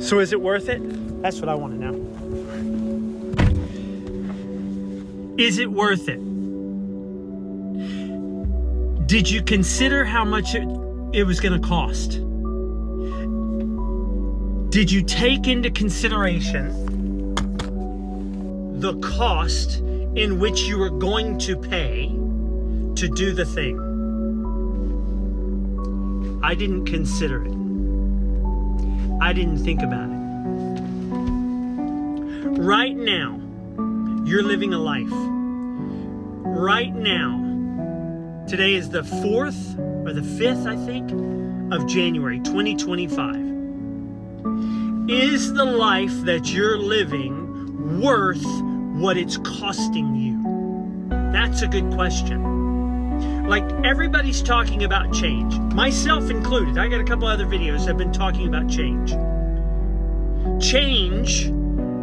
So is it worth it? That's what I want to know. Is it worth it? Did you consider how much it was going to cost? Did you take into consideration the cost in which you were going to pay to do the thing? I didn't consider it. I didn't think about it. Right now, you're living a life. Right now, today is the 4th or the 5th, I think, of January 2025. Is the life that you're living worth what it's costing you? That's a good question. Like, everybody's talking about change, myself included. I got a couple other videos that have been talking about change. Change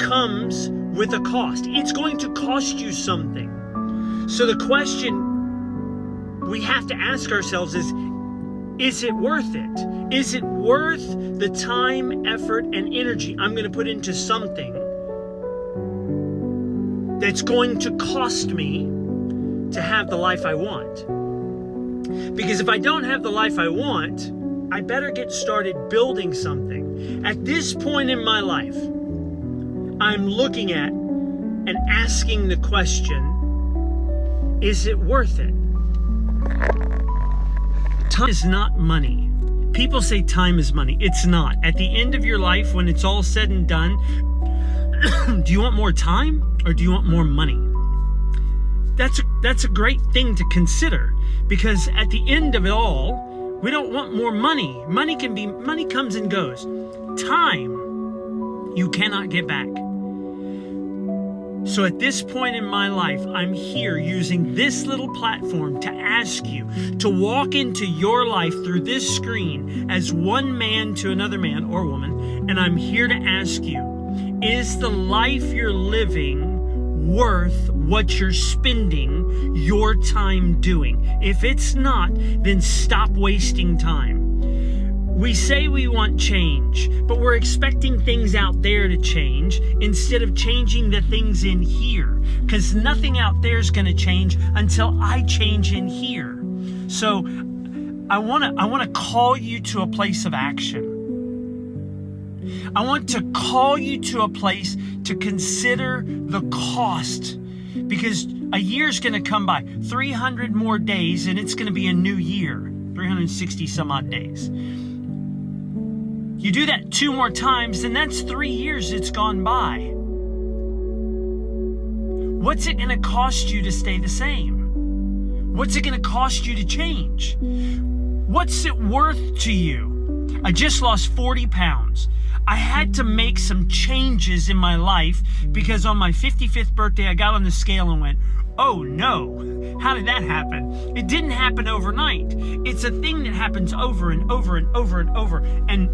comes with a cost. It's going to cost you something. So the question we have to ask ourselves is it worth it? Is it worth the time, effort, and energy I'm going to put into something that's going to cost me to have the life I want? Because if I don't have the life I want, I better get started building something. At this point in my life, I'm looking at and asking the question, is it worth it? Time is not money. People say time is money. It's not. At the end of your life, when it's all said and done, do you want more time or do you want more money? That's a great thing to consider, because at the end of it all, we don't want more money. Money comes and goes. Time, you cannot get back. So at this point in my life, I'm here using this little platform to ask you to walk into your life through this screen as one man to another man or woman. And I'm here to ask you, is the life you're living worth what you're spending your time doing? If it's not, then stop wasting time. We say we want change, but we're expecting things out there to change instead of changing the things in here, because nothing out there is going to change until I change in here. So I want to call you to a place of action. I want to call you to a place to consider the cost, because a year's going to come by, 300 more days, and it's going to be a new year, 360 some odd days. You do that 2 more times, and that's 3 years it's gone by. What's it going to cost you to stay the same? What's it going to cost you to change? What's it worth to you? I just lost 40 pounds. I had to make some changes in my life because on my 55th birthday, I got on the scale and went, oh no, how did that happen? It didn't happen overnight. It's a thing that happens over and over and over and over. And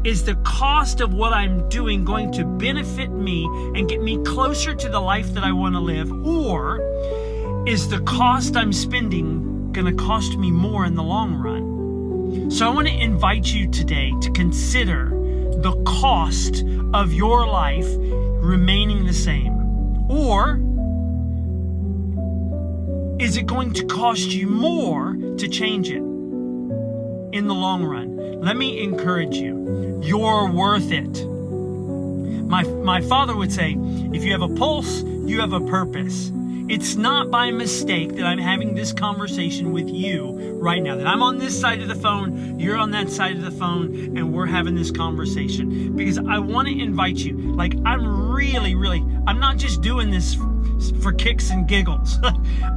is the cost of what I'm doing going to benefit me and get me closer to the life that I want to live? Or is the cost I'm spending going to cost me more in the long run? So I want to invite you today to consider the cost of your life remaining the same. Or is it going to cost you more to change it in the long run? Let me encourage you. You're worth it. My father would say, if you have a pulse, you have a purpose. It's not by mistake that I'm having this conversation with you right now, that I'm on this side of the phone, you're on that side of the phone, and we're having this conversation. Because I want to invite you, like, I'm not just doing this for kicks and giggles.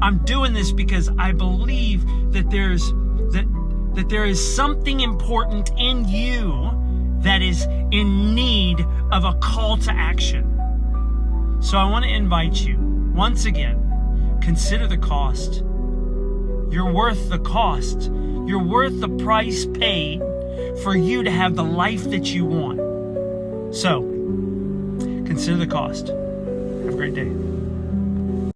I'm doing this because I believe that there is something important in you that is in need of a call to action. So I want to invite you, once again, consider the cost. You're worth the cost. You're worth the price paid for you to have the life that you want. So, consider the cost. Have a great day.